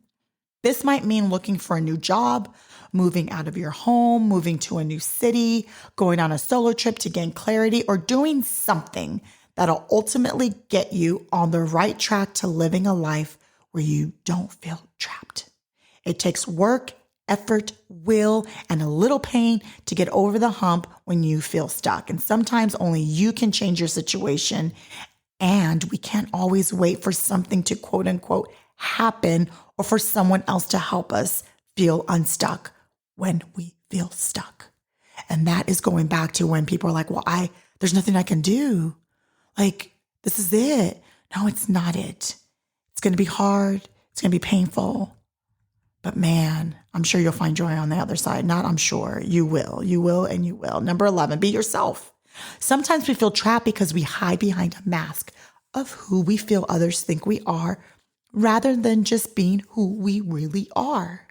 This might mean looking for a new job, moving out of your home, moving to a new city, going on a solo trip to gain clarity, or doing something that'll ultimately get you on the right track to living a life where you don't feel trapped. It takes work, effort, will, and a little pain to get over the hump when you feel stuck. And sometimes only you can change your situation. And we can't always wait for something to quote unquote happen or for someone else to help us feel unstuck when we feel stuck. And that is going back to when people are like, well, there's nothing I can do. Like, this is it. No, it's not it. It's going to be hard. It's going to be painful. But man, I'm sure you'll find joy on the other side. Not I'm sure. You will. You will and you will. Number 11, be yourself. Sometimes we feel trapped because we hide behind a mask of who we feel others think we are rather than just being who we really are.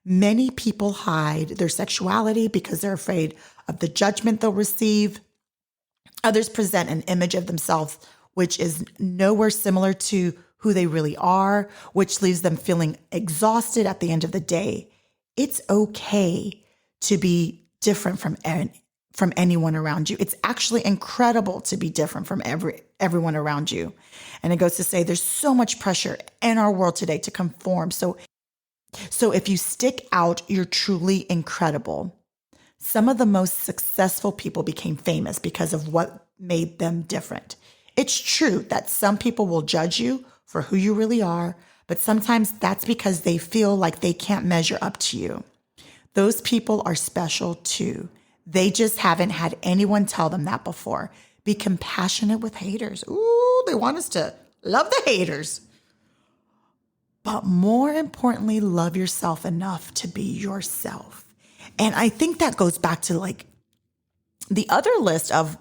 Many people hide their sexuality because they're afraid of the judgment they'll receive. Others present an image of themselves which is nowhere similar to who they really are, which leaves them feeling exhausted at the end of the day. It's okay to be different from anyone around you. It's actually incredible to be different from everyone around you. And it goes to say there's so much pressure in our world today to conform. So if you stick out, you're truly incredible. Some of the most successful people became famous because of what made them different. It's true that some people will judge you for who you really are, but sometimes that's because they feel like they can't measure up to you. Those people are special too. They just haven't had anyone tell them that before. Be compassionate with haters. Ooh, they want us to love the haters. But more importantly, love yourself enough to be yourself. And I think that goes back to like the other list of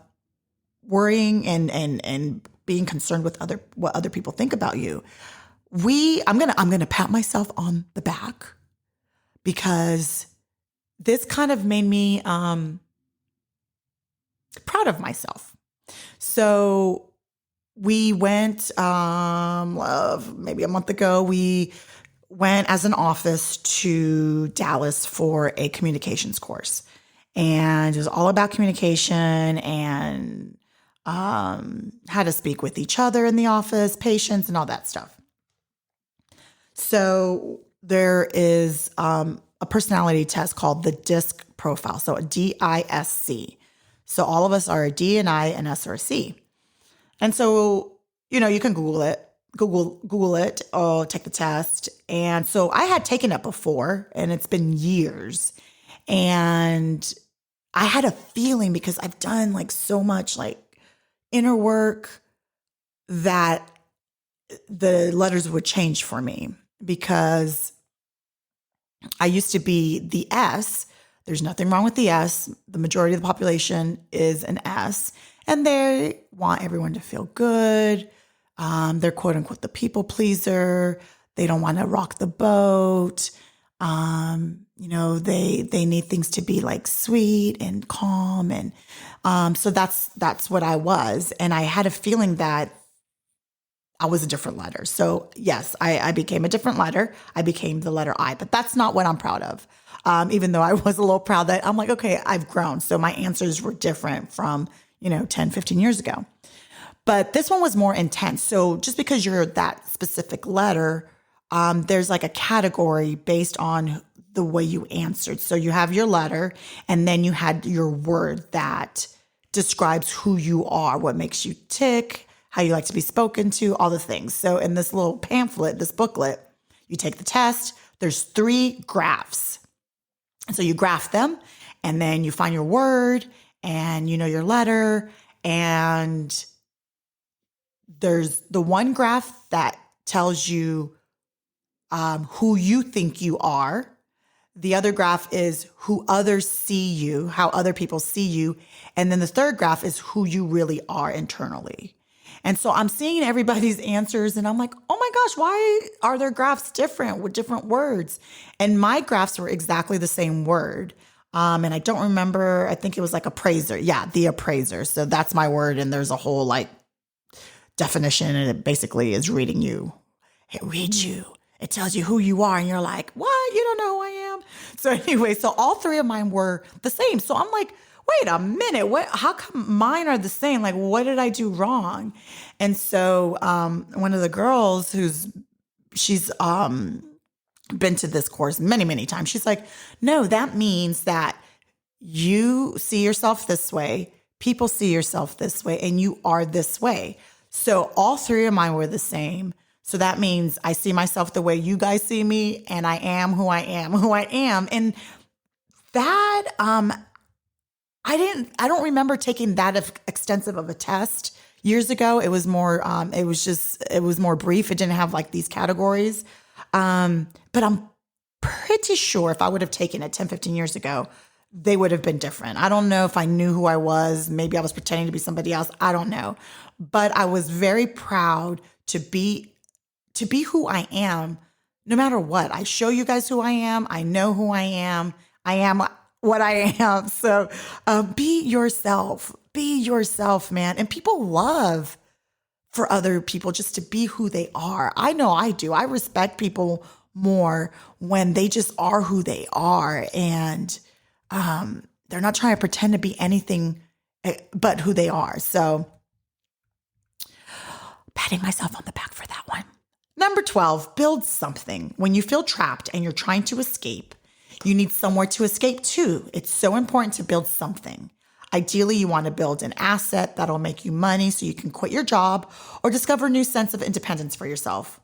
worrying and being concerned with what other people think about you. I'm gonna pat myself on the back because this kind of made me proud of myself. So we went maybe a month ago. We went as an office to Dallas for a communications course, and it was all about communication and how to speak with each other in the office, patients, and all that stuff. So there is a personality test called the DISC profile, so a DISC. So all of us are a D, an I, an S, or a C. And so, you can Google it or take the test. And so I had taken it before, and it's been years. And I had a feeling because I've done like so much like inner work that the letters would change for me because I used to be the S. There's nothing wrong with the S. The majority of the population is an S, and they want everyone to feel good. They're quote unquote the people pleaser. They don't want to rock the boat. They need things to be like sweet and calm. And so that's what I was. And I had a feeling that I was a different letter. So yes, I became a different letter. I became the letter I, but that's not what I'm proud of. Even though I was a little proud that I'm like, okay, I've grown. So my answers were different from, 10, 15 years ago. But this one was more intense. So just because you're that specific letter, there's like a category based on the way you answered. So you have your letter, and then you had your word that describes who you are, what makes you tick, how you like to be spoken to, all the things. So in this little pamphlet, this booklet, you take the test. There's 3 graphs. And so you graph them, and then you find your word and you know your letter. And there's the one graph that tells you who you think you are. The other graph is who others see you, how other people see you. And then the third graph is who you really are internally. And so I'm seeing everybody's answers and I'm like, oh my gosh, why are their graphs different with different words? And my graphs were exactly the same word. And I don't remember, I think it was like appraiser. Yeah, the appraiser. So that's my word. And there's a whole like definition, and it basically is reading you. It reads you. It tells you who you are. And you're like, what? You don't know who I am? So anyway, so all 3 of mine were the same. So I'm like, wait a minute, how come mine are the same? Like, what did I do wrong? And so one of the girls she's been to this course many, many times. She's like, no, that means that you see yourself this way, people see yourself this way, and you are this way. So all 3 of mine were the same. So that means I see myself the way you guys see me, and I am who I am. And that, I don't remember taking that extensive of a test years ago. It was more, it was more brief. It didn't have like these categories. But I'm pretty sure if I would have taken it 10, 15 years ago, they would have been different. I don't know if I knew who I was. Maybe I was pretending to be somebody else. I don't know. But I was very proud to be who I am, no matter what. I show you guys who I am. I know who I am. I am what I am. So be yourself. Be yourself, man. And people love for other people just to be who they are. I know I do. I respect people more when they just are who they are. And they're not trying to pretend to be anything but who they are. So patting myself on the back for that one. Number 12, build something. When you feel trapped and you're trying to escape, you need somewhere to escape to. It's so important to build something. Ideally, you want to build an asset that'll make you money so you can quit your job or discover a new sense of independence for yourself.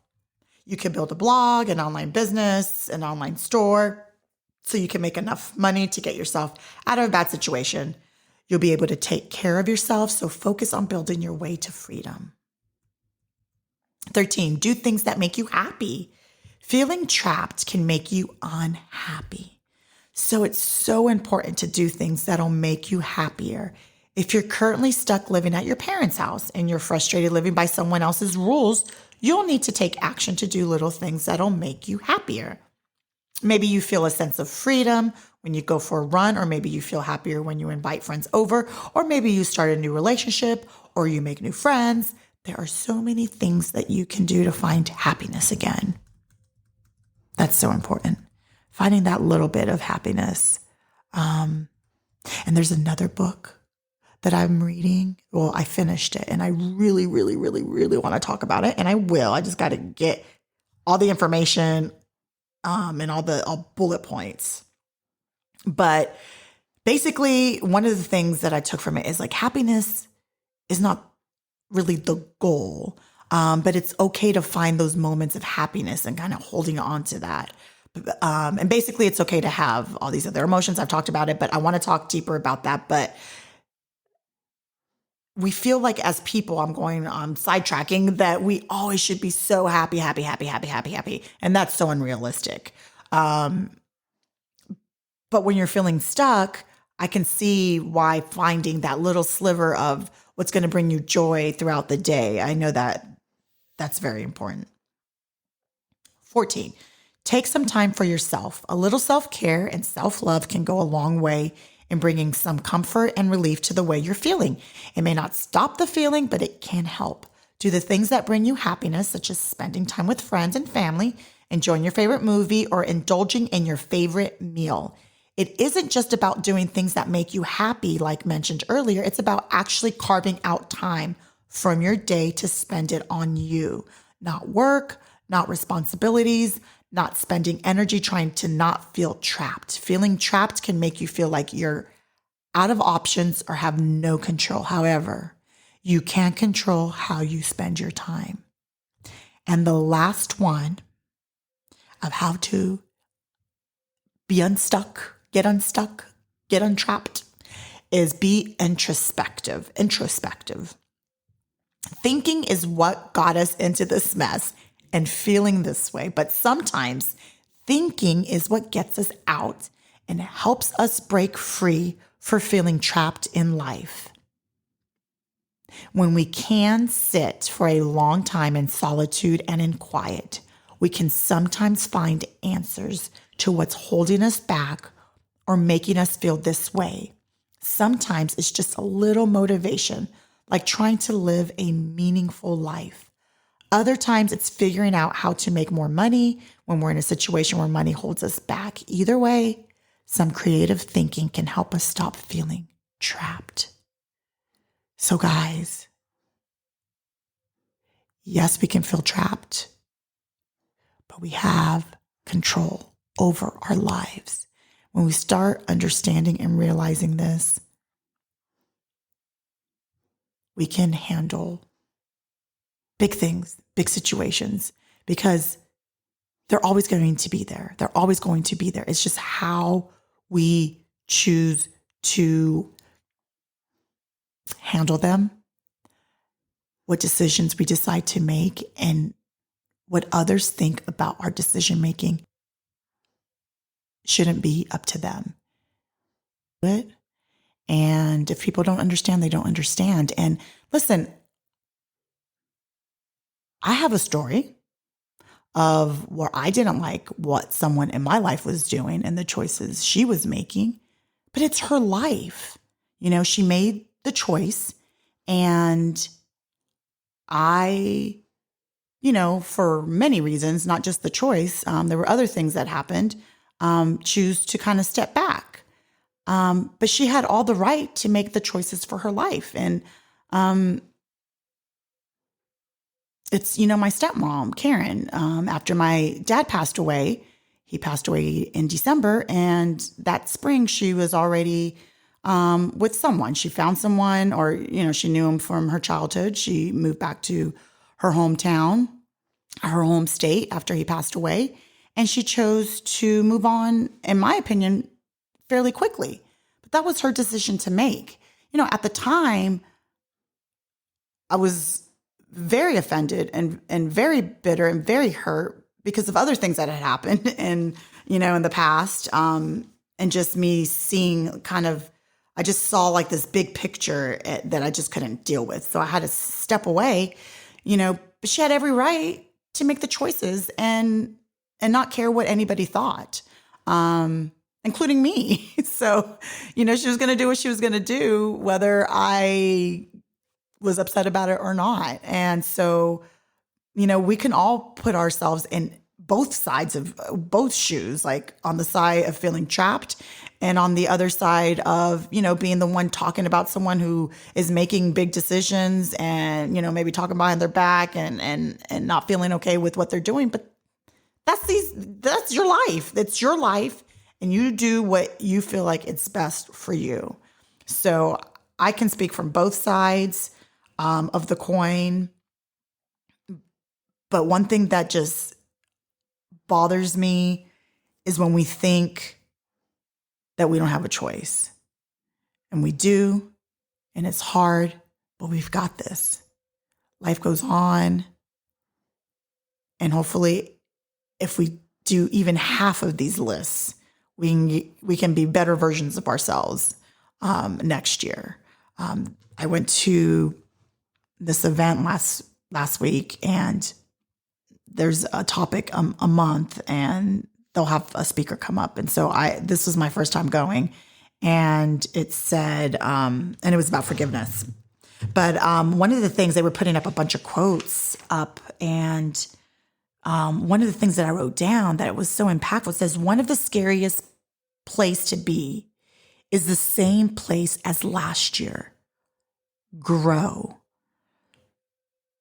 You can build a blog, an online business, an online store, so you can make enough money to get yourself out of a bad situation. You'll be able to take care of yourself, so focus on building your way to freedom. 13, do things that make you happy. Feeling trapped can make you unhappy. So it's so important to do things that'll make you happier. If you're currently stuck living at your parents' house and you're frustrated living by someone else's rules, you'll need to take action to do little things that'll make you happier. Maybe you feel a sense of freedom when you go for a run, or maybe you feel happier when you invite friends over, or maybe you start a new relationship, or you make new friends. There are so many things that you can do to find happiness again. That's so important. Finding that little bit of happiness. And there's another book that I'm reading. Well, I finished it and I really, really, really, really want to talk about it. And I will. I just got to get all the information and all bullet points. But basically, one of the things that I took from it is like happiness is not really the goal, but it's okay to find those moments of happiness and kind of holding on to that. And basically, it's okay to have all these other emotions. I've talked about it, but I want to talk deeper about that. But we feel like as people, I'm sidetracking, that we always should be so happy. And that's so unrealistic. But when you're feeling stuck, I can see why finding that little sliver of what's going to bring you joy throughout the day. I know that that's very important. 14, take some time for yourself. A little self-care and self-love can go a long way in bringing some comfort and relief to the way you're feeling. It may not stop the feeling, but it can help. Do the things that bring you happiness, such as spending time with friends and family, enjoying your favorite movie, or indulging in your favorite meal. It isn't just about doing things that make you happy, like mentioned earlier. It's about actually carving out time from your day to spend it on you. Not work, not responsibilities, not spending energy trying to not feel trapped. Feeling trapped can make you feel like you're out of options or have no control. However, you can control how you spend your time. And the last one of how to be unstuck, get untrapped, is be introspective. Thinking is what got us into this mess and feeling this way. But sometimes thinking is what gets us out and helps us break free for feeling trapped in life. When we can sit for a long time in solitude and in quiet, we can sometimes find answers to what's holding us back or making us feel this way. Sometimes it's just a little motivation, like trying to live a meaningful life. Other times it's figuring out how to make more money when we're in a situation where money holds us back. Either way, some creative thinking can help us stop feeling trapped. So guys, yes, we can feel trapped, but we have control over our lives. When we start understanding and realizing this, we can handle big things, big situations, because they're always going to be there. They're always going to be there. It's just how we choose to handle them, what decisions we decide to make, and what others think about our decision making shouldn't be up to them. And if people don't understand, they don't understand. And listen, I have a story of where I didn't like what someone in my life was doing and the choices she was making, but it's her life. You know, she made the choice, and I, for many reasons, not just the choice, there were other things that happened, choose to kind of step back. But she had all the right to make the choices for her life. And it's, my stepmom, Karen, after my dad passed away, he passed away in December. And that spring, she was already with someone. She found someone, or, she knew him from her childhood. She moved back to her hometown, her home state after he passed away. And she chose to move on, in my opinion, fairly quickly. But that was her decision to make. At the time, I was very offended and very bitter and very hurt because of other things that had happened in the past. And just me seeing I just saw like this big picture that I just couldn't deal with. So I had to step away, but she had every right to make the choices and not care what anybody thought, including me. So, she was going to do what she was going to do, whether I was upset about it or not. And so, we can all put ourselves in both sides of both shoes, like on the side of feeling trapped and on the other side of, being the one talking about someone who is making big decisions and, maybe talking behind their back and not feeling okay with what they're doing. But that's your life. It's your life, and you do what you feel like it's best for you. So I can speak from both sides of the coin. But one thing that just bothers me is when we think that we don't have a choice. And we do, and it's hard, but we've got this. Life goes on. And hopefully, if we do even half of these lists, we can be better versions of ourselves next year. I went to this event last week, and there's a topic a month, and they'll have a speaker come up. And so this was my first time going, and it said, and it was about forgiveness. But one of the things, they were putting up a bunch of quotes up, and one of the things that I wrote down that it was so impactful says, one of the scariest place to be is the same place as last year. Grow.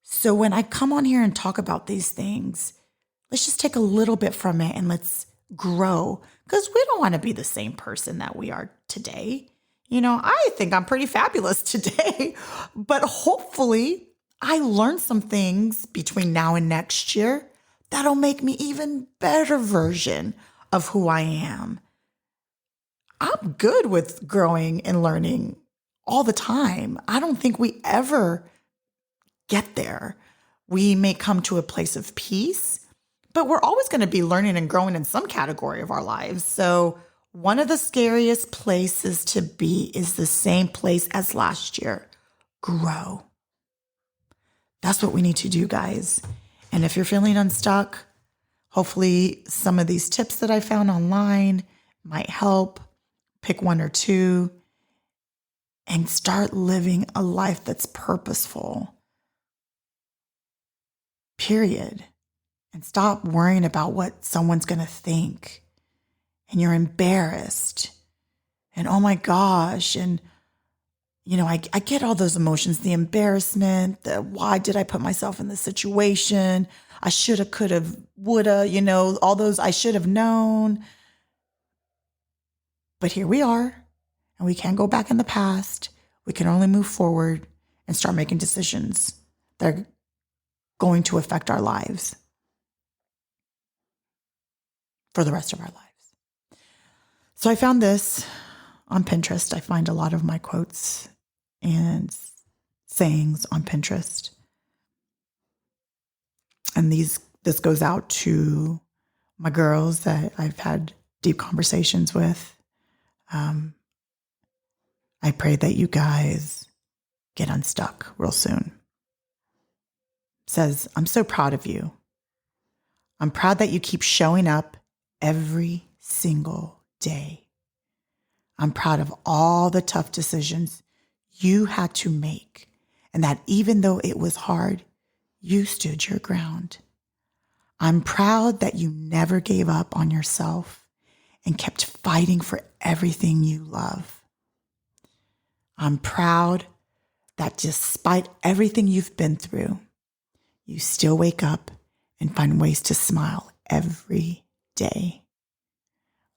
So when I come on here and talk about these things, let's just take a little bit from it and let's grow, because we don't want to be the same person that we are today. I think I'm pretty fabulous today, but hopefully I learned some things between now and next year that'll make me even better version of who I am. I'm good with growing and learning all the time. I don't think we ever get there. We may come to a place of peace, but we're always going to be learning and growing in some category of our lives. So one of the scariest places to be is the same place as last year. Grow. That's what we need to do, guys. And if you're feeling unstuck, hopefully some of these tips that I found online might help. Pick one or two and start living a life that's purposeful. Period. And stop worrying about what someone's going to think. And you're embarrassed. And oh my gosh. And, I get all those emotions, the embarrassment, the why did I put myself in this situation? I shoulda, coulda, woulda, all those I should have known. But here we are, and we can't go back in the past. We can only move forward and start making decisions that are going to affect our lives for the rest of our lives. So I found this on Pinterest. I find a lot of my quotes and sayings on Pinterest. And this goes out to my girls that I've had deep conversations with. I pray that you guys get unstuck real soon. It says, I'm so proud of you. I'm proud that you keep showing up every single day. I'm proud of all the tough decisions you had to make, and that even though it was hard, you stood your ground. I'm proud that you never gave up on yourself and kept fighting for everything you love. I'm proud that despite everything you've been through, you still wake up and find ways to smile every day.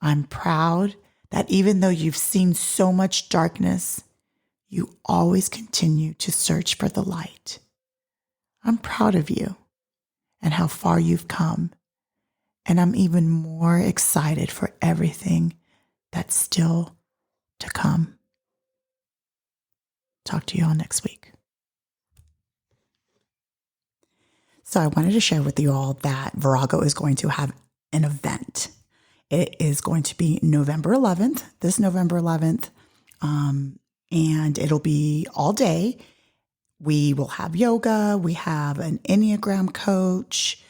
I'm proud that even though you've seen so much darkness, you always continue to search for the light. I'm proud of you and how far you've come. And I'm even more excited for everything that's still to come. Talk to you all next week. So I wanted to share with you all that Virago is going to have an event. It is going to be November 11th, this November 11th, and it'll be all day. We will have yoga. We have an Enneagram coach.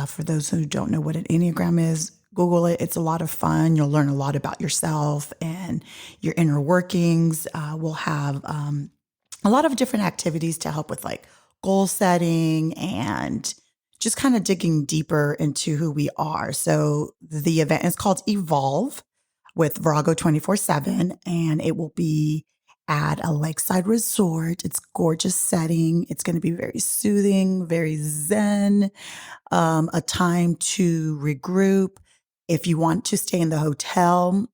For those who don't know what an Enneagram is, Google it. It's a lot of fun. You'll learn a lot about yourself and your inner workings. We'll have a lot of different activities to help with like goal setting and just kind of digging deeper into who we are. So the event is called Evolve with Virago 24/7, and it will be at a lakeside resort. It's gorgeous setting. It's going to be very soothing, very zen, a time to regroup. If you want to stay in the hotel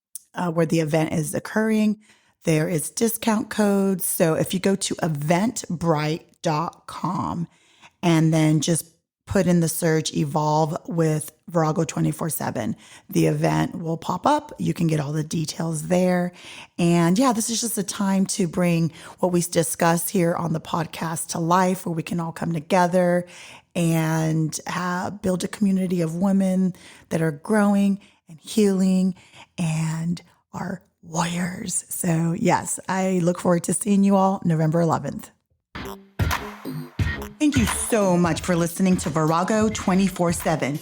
where the event is occurring, there is discount codes. So if you go to eventbrite.com and then just put in the search Evolve with Virago 24/7, the event will pop up. You can get all the details there. And yeah, this is just a time to bring what we discuss here on the podcast to life, where we can all come together and build a community of women that are growing and healing and are warriors. So yes, I look forward to seeing you all November 11th. Thank you so much for listening to Virago 24/7.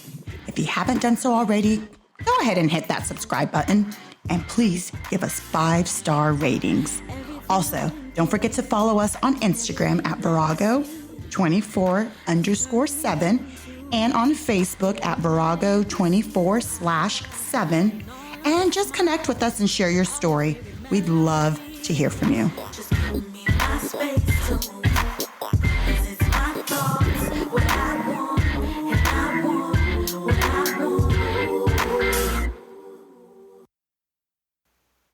If you haven't done so already, go ahead and hit that subscribe button, and please give us 5-star ratings. Also, don't forget to follow us on Instagram at Virago 24_7 and on Facebook at Virago 24/7. And just connect with us and share your story. We'd love to hear from you.